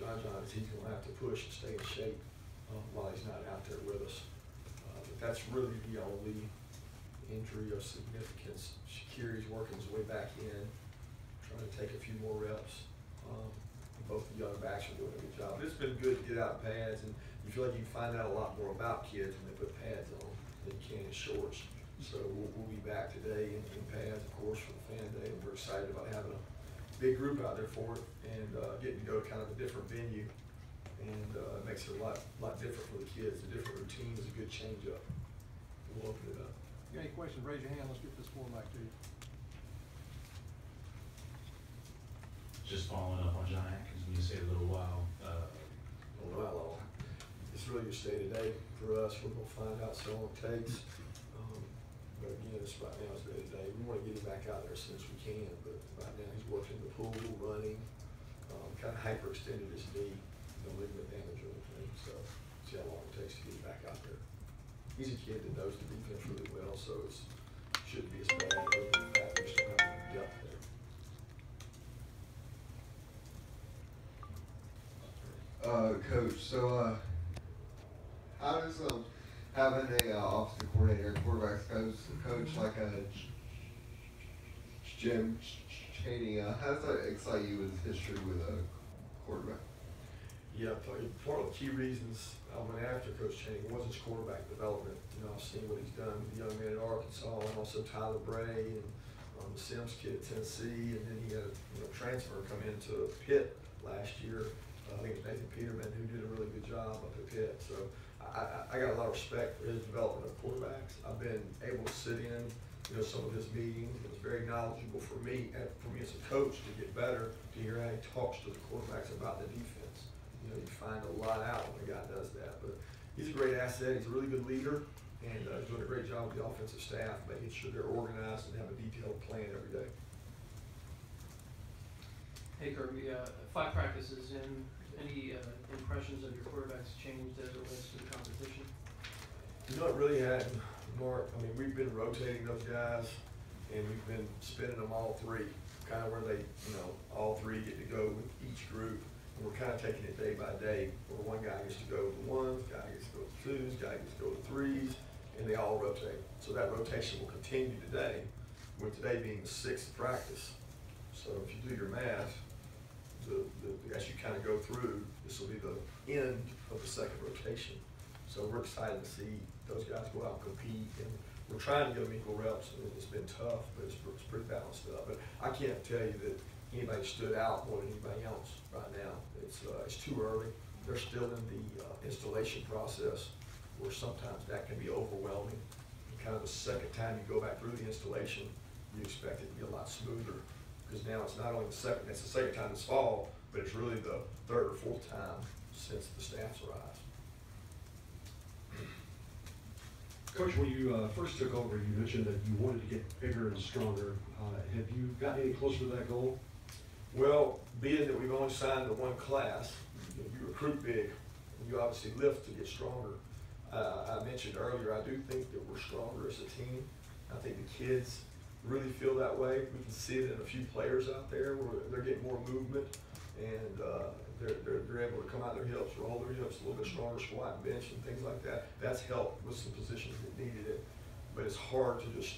my job is he's going to have to push and stay in shape while he's not out there with us. But that's really the only injury of significance. Shakiri's working his way back in, trying to take a few more reps. Both the young backs are doing a good job. But it's been good to get out in pads, and you feel like you can find out a lot more about kids when they put pads on than you can in shorts. So we'll be back today in pads, of course, for the fan day, and we're excited about having a big group out there for it and getting to go to kind of a different venue. And it makes it a lot different for the kids. A different routine is a good change up. We'll open it up. If you got any questions, raise your hand. Let's get this form back to you. Just following up on John Atkins, when you say a little while. It's really just day to day for us. We're going to find out so long it takes. But again, it's right now it's day to day. We want to get him back out there as soon as we can. But right now he's working the pool, running, kind of hyperextended his knee, no ligament damage or anything. So see how long it takes to get him back out there. He's a kid that knows the defense really well, so it shouldn't be as bad. Other than that, we still have depth there. Coach, so how does having a offensive coordinator, quarterbacks coach like a Jim Chaney, how does that excite you with history with a quarterback? Yeah, part of the key reasons I went after Coach Chaney was his quarterback development. You know, I've seen what he's done with the young man at Arkansas, and also Tyler Bray and the Sims kid at Tennessee, and then he had a transfer come into Pitt last year. I think it's Nathan Peterman who did a really good job up at Pitt. So I got a lot of respect for his development of quarterbacks. I've been able to sit in, some of his meetings. It was very knowledgeable for me as a coach to get better, to hear how he talks to the quarterbacks about the defense. You find a lot out when a guy does that. But he's a great asset. He's a really good leader, and he's doing a great job with the offensive staff, making sure they're organized and have a detailed plan every day. Hey Kirby, 5 practices in. Any impressions of your quarterbacks changed as it relates to the competition? It really hadn't, Mark. I mean, we've been rotating those guys, and we've been spinning them all 3, kind of where they, all 3 get to go with each group. And we're kind of taking it day by day, where one guy gets to go to 1s, guy gets to go to 2s, guy gets to go to 3s, and they all rotate. So that rotation will continue today, with today being the 6th practice. So if you do your math, as you kind of go through, this will be the end of the 2nd rotation. So we're excited to see those guys go out and compete, and we're trying to get them equal reps. I mean, it's been tough, but it's pretty balanced up. But I can't tell you that anybody stood out more than anybody else right now. It's too early. They're still in the installation process, where sometimes that can be overwhelming. And kind of the second time you go back through the installation, you expect it to be a lot smoother. Because now it's not only it's the second time this fall, but it's really the 3rd or 4th time since the staff's arrived. Coach, when you first took over, you mentioned that you wanted to get bigger and stronger. Have you gotten any closer to that goal? Well, being that we've only signed to 1 class, you recruit big, and you obviously lift to get stronger. I mentioned earlier, I do think that we're stronger as a team. I think the kids really feel that way. We can see it in a few players out there where they're getting more movement, and they're able to come out their hips, roll their hips a little bit stronger, squat and bench and things like that. That's helped with some positions that needed it. But it's hard to just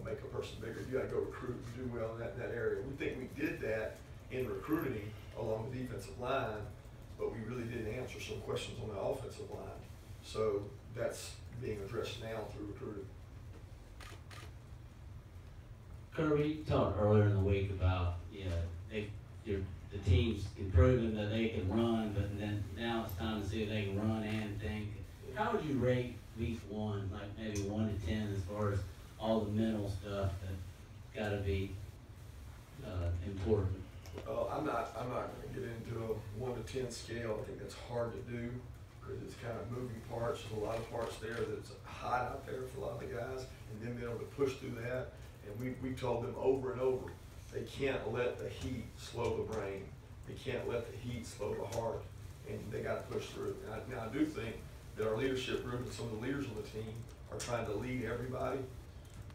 make a person bigger. You got to go recruit and do well in that area. We think we did that in recruiting along the defensive line, but we really didn't answer some questions on the offensive line. So that's being addressed now through recruiting. Kirby, you talked earlier in the week about the team's improving that they can run, but then now it's time to see if they can run and think. How would you rate week 1, like maybe 1 to 10, as far as all the mental stuff that got to be important? I'm not going to get into a 1 to 10 scale. I think that's hard to do because it's kind of moving parts. There's a lot of parts there that's hot out there for a lot of the guys, and then being able to push through that. And we told them over and over, they can't let the heat slow the brain. They can't let the heat slow the heart, and they got to push through. Now I do think that our leadership group and some of the leaders on the team are trying to lead everybody.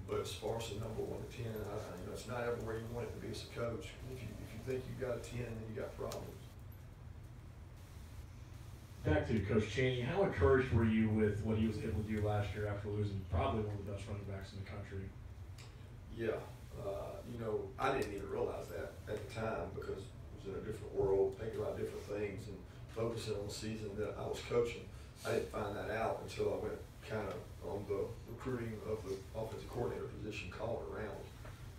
But as far as the number 1 to 10, it's not everywhere you want it to be as a coach. If you think you got a 10, then you got problems. Back to Coach Chaney, how encouraged were you with what he was able to do last year after losing probably one of the best running backs in the country? Yeah, you know, I didn't even realize that at the time because I was in a different world, thinking about different things and focusing on the season that I was coaching. I didn't find that out until I went kind of on the recruiting of the offensive coordinator position, calling around.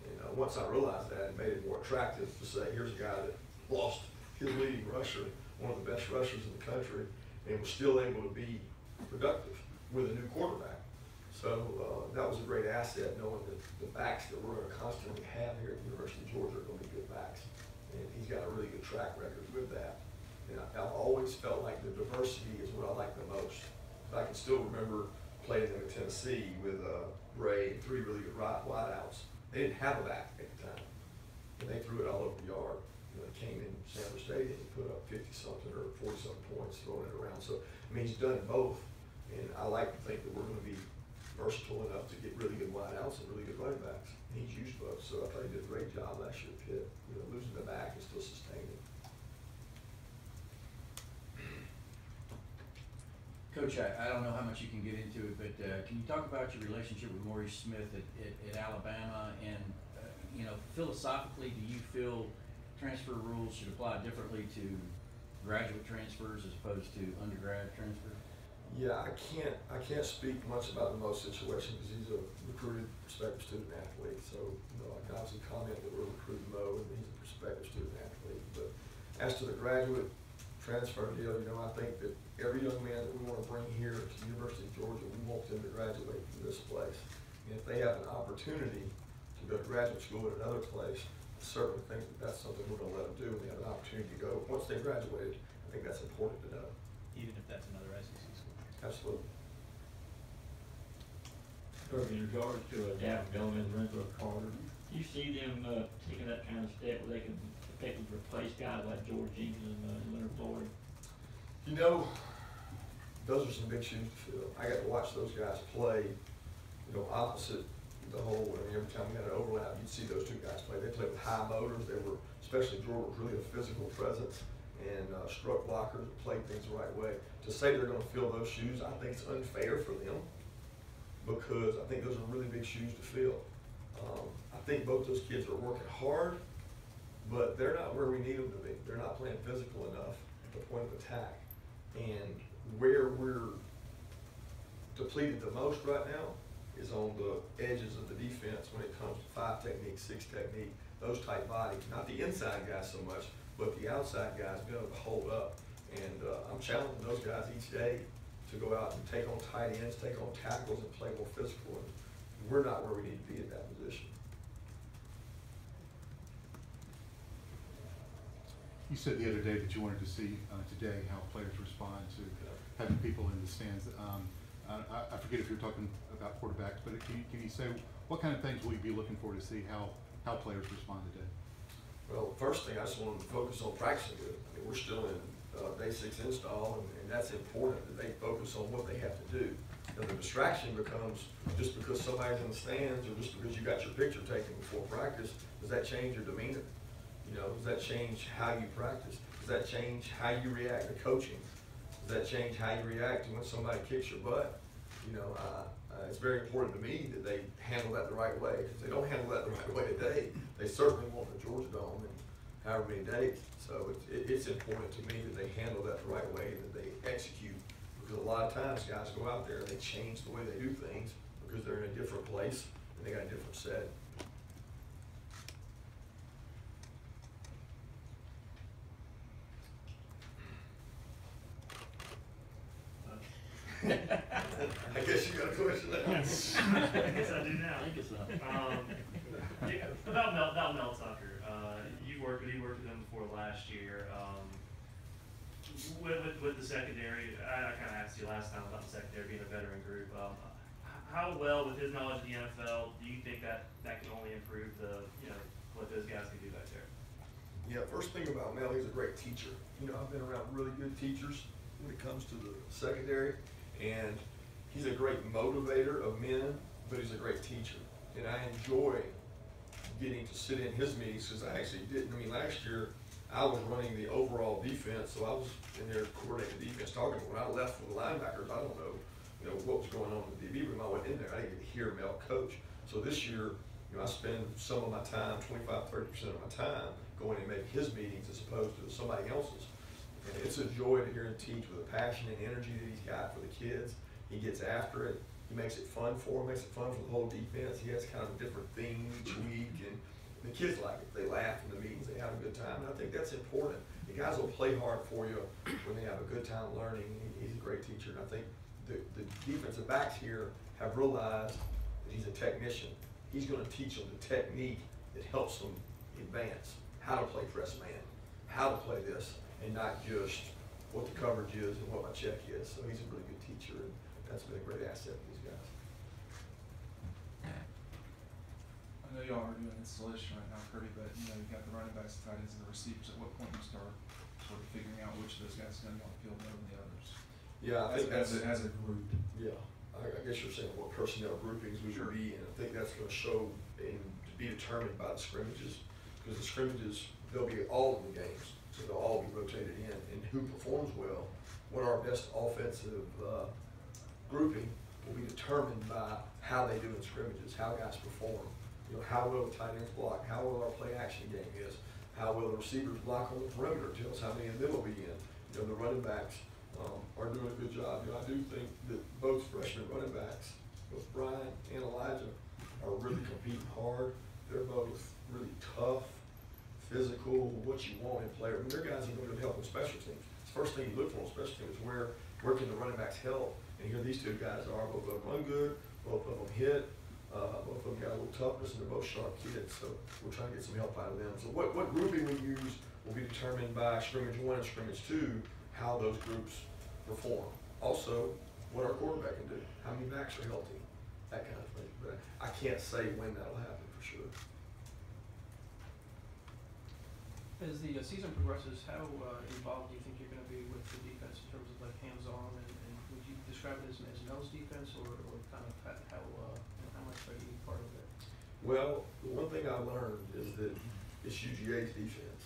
And once I realized that, it made it more attractive to say, here's a guy that lost his leading rusher, one of the best rushers in the country, and was still able to be productive with a new quarterback. So that was a great asset, knowing that the backs that we're going to constantly have here at the University of Georgia are going to be good backs. And he's got a really good track record with that. And I've always felt like the diversity is what I like the most. I can still remember playing them at Tennessee with Ray and 3 really good wideouts. They didn't have a back at the time, and they threw it all over the yard. You know, they came in Sanford Stadium and put up 50-something or 40-something points, throwing it around. So I mean, he's done both, and I like to think that we're going to be versatile enough to get really good wideouts and really good running backs. And he's used both, so I thought he did a great job last year at Pitt. You know, losing the back and still sustaining. Coach, I don't know how much you can get into it, but can you talk about your relationship with Maurice Smith at Alabama? And, you know, philosophically, do you feel transfer rules should apply differently to graduate transfers as opposed to undergrad transfers? Yeah, I can't speak much about the Mo situation because he's a recruited prospective student athlete. So, you know, I can obviously comment that we're recruiting Mo and he's a prospective student athlete. But as to the graduate transfer deal, you know, I think that every young man that we want to bring here to the University of Georgia, we want them to graduate from this place. And if they have an opportunity to go to graduate school at another place, I certainly think that that's something we're going to let them do. And they have an opportunity to go once they graduated. I think that's important to know. Even if that's another SEC school. Absolutely. In regards to Dalvin Gomez, Renzo Carter, do you see them taking that kind of step where they can effectively replace guys like George Jenkins and Leonard Floyd? You know, those are some big shoes to fill. I got to watch those guys play, you know, opposite the whole. I mean, every time we had an overlap, you'd see those two guys play. They played with high motors. They were, especially George, was really a physical presence and struck blockers and played things the right way. To say they're going to fill those shoes, I think it's unfair for them because I think those are really big shoes to fill. I think both those kids are working hard, but they're not where we need them to be. They're not playing physical enough at the point of attack. And where we're depleted the most right now is on the edges of the defense when it comes to 5 technique, 6 technique, those type bodies. Not the inside guys so much, but the outside guys being able to hold up. And I'm challenging those guys each day to go out and take on tight ends, take on tackles, and play more physical. And we're not where we need to be at that position. You said the other day that you wanted to see today how players respond to having people in the stands. I forget if you're talking about quarterbacks, but can you say what kind of things will you be looking for to see how players respond today? Well, first thing, I just want them to focus on practicing good. I mean, we're still in day 6 install, and that's important that they focus on what they have to do. You know, the distraction becomes just because somebody's in the stands or just because you got your picture taken before practice, does that change your demeanor? You know, does that change how you practice? Does that change how you react to coaching? Does that change how you react to when somebody kicks your butt? You know, it's very important to me that they handle that the right way. If they don't handle that the right way today, they certainly won't in the Georgia Dome in however many days. So it's important to me that they handle that the right way and that they execute. Because a lot of times guys go out there and they change the way they do things because they're in a different place and they got a different setting. I guess you got a question now. I guess I do now. I think so. Yeah, about Mel Tucker. You worked with him before last year. With the secondary, I kind of asked you last time about the secondary being a veteran group. How well, with his knowledge of the NFL, do you think that can only improve what those guys can do back there? Yeah, first thing about Mel, he's a great teacher. You know, I've been around really good teachers when it comes to the secondary, and he's a great motivator of men, but he's a great teacher. And I enjoy getting to sit in his meetings because I actually didn't. I mean, last year I was running the overall defense, so I was in there coordinating defense, talking. When I left for the linebackers, I don't know, what was going on in the DB room. I went in there, I didn't get to hear Mel coach. So this year, I spend some of my time, 25–30% of my time, going and make his meetings as opposed to somebody else's. And it's a joy to hear him teach with the passion and energy that he's got for the kids. He gets after it. He makes it fun for them, makes it fun for the whole defense. He has kind of a different theme each week, and the kids like it. They laugh in the meetings, they have a good time, and I think that's important. The guys will play hard for you when they have a good time learning. He's a great teacher, and I think the defensive backs here have realized that he's a technician. He's going to teach them the technique that helps them advance, how to play press man, how to play this, and not just what the coverage is and what my check is. So he's a really good teacher, and that's been a great asset for these guys. I know y'all are doing installation right now, Kirby, but you've got the running backs, the tight ends, and the receivers. At what point do you start sort of figuring out which of those guys are going to be on the field more than the others? Yeah, I think as a group. Yeah, I guess you're saying what personnel groupings we should be in. I think that's going to show and to be determined by the scrimmages, because the scrimmages, they'll be all in the games, so they'll all be rotated in. And who performs well, what our best offensive grouping will be determined by how they do in scrimmages, how guys perform. How well the tight ends block, how well our play action game is, how well the receivers block on the perimeter tells how many of them will be in. The running backs are doing a good job. I do think that both freshman running backs, both Brian and Elijah, are really competing hard. They're both really tough, physical, what you want in players. I mean, they're guys that are going to help in special teams. The first thing you look for in special teams is where can the running backs help? And here these two guys are. Both of them run good, both of them hit. Both of them got a little toughness, and they're both sharp kids, so we're trying to get some help out of them. So what grouping we use will be determined by scrimmage 1 and scrimmage 2, how those groups perform. Also, what our quarterback can do, how many backs are healthy, that kind of thing. But I can't say when that'll happen for sure. As the season progresses, how involved do you think you're going to be with the defense in terms of like hands-on, and would you describe it as Mel's defense, or kind of how much are you part of it? Well, the one thing I learned is that it's UGA's defense.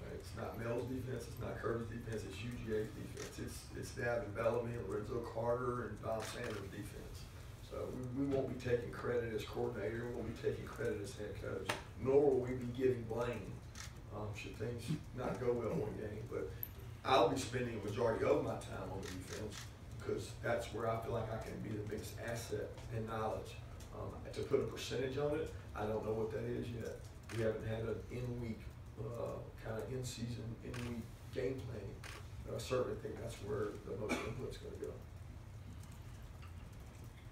Right? It's not Mel's defense, it's not Kirby's defense, it's UGA's defense. It's Davin Bellamy and Lorenzo Carter and Don Sanders' defense. So we won't be taking credit as coordinator, we won't be taking credit as head coach, nor will we be giving blame should things not go well one game. But I'll be spending a majority of my time on the defense, because that's where I feel like I can be the biggest asset in knowledge. To put a percentage on it, I don't know what that is yet. We haven't had an in-week, kind of in-season, in-week game planning. But I certainly think that's where the most input's going to go.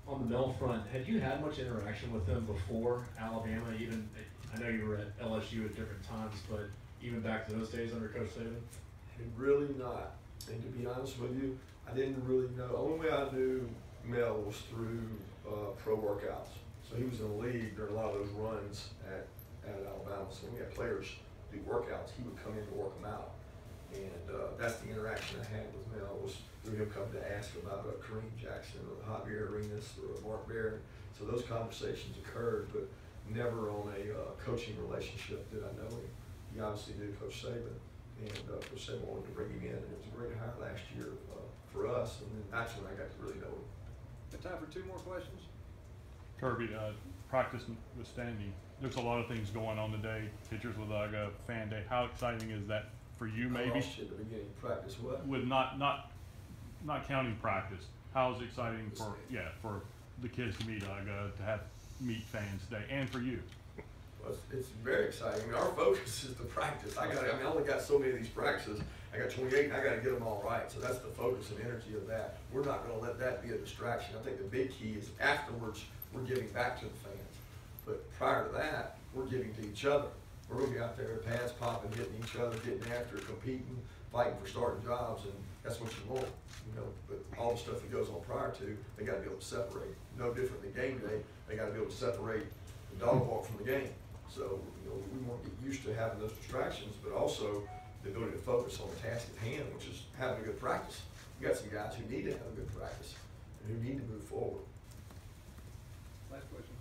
On the Mel front, had you had much interaction with them before Alabama? Even, I know you were at LSU at different times, but even back to those days under Coach Saban? Really not. And to be honest with you, I didn't really know. The only way I knew Mel was through pro workouts. So he was in the league during a lot of those runs at Alabama. So when we had players do workouts, he would come in to work them out. And that's the interaction I had with Mel, was through him coming to ask about Kareem Jackson or Javier Arenas or Mark Barron. So those conversations occurred, but never on a coaching relationship did I know him. He obviously knew Coach Saban, and Coach Saban wanted to bring him in, and it was a great hire last year for us, and then that's when I got to really know him. Got time for 2 more questions? Kirby, practice withstanding, there's a lot of things going on today. Pictures with UGA Fan Day. How exciting is that for you, maybe? I lost you at the beginning. Practice what? With not counting practice. How is it exciting for the kids to meet UGA, to meet fans today, and for you? Well, it's very exciting. I mean, our focus is the practice. I only got so many of these practices. I got 28, and I got to get them all right. So that's the focus and energy of that. We're not going to let that be a distraction. I think the big key is afterwards, we're giving back to the fans. But prior to that, we're giving to each other. We're going to be out there, pads popping, hitting each other, getting after, competing, fighting for starting jobs, and that's what you want. But all the stuff that goes on prior to, they got to be able to separate. No different than game day, they got to be able to separate the dog walk from the game. So we want to get used to having those distractions, but also the ability to focus on the task at hand, which is having a good practice. You got some guys who need to have a good practice and who need to move forward. Last question.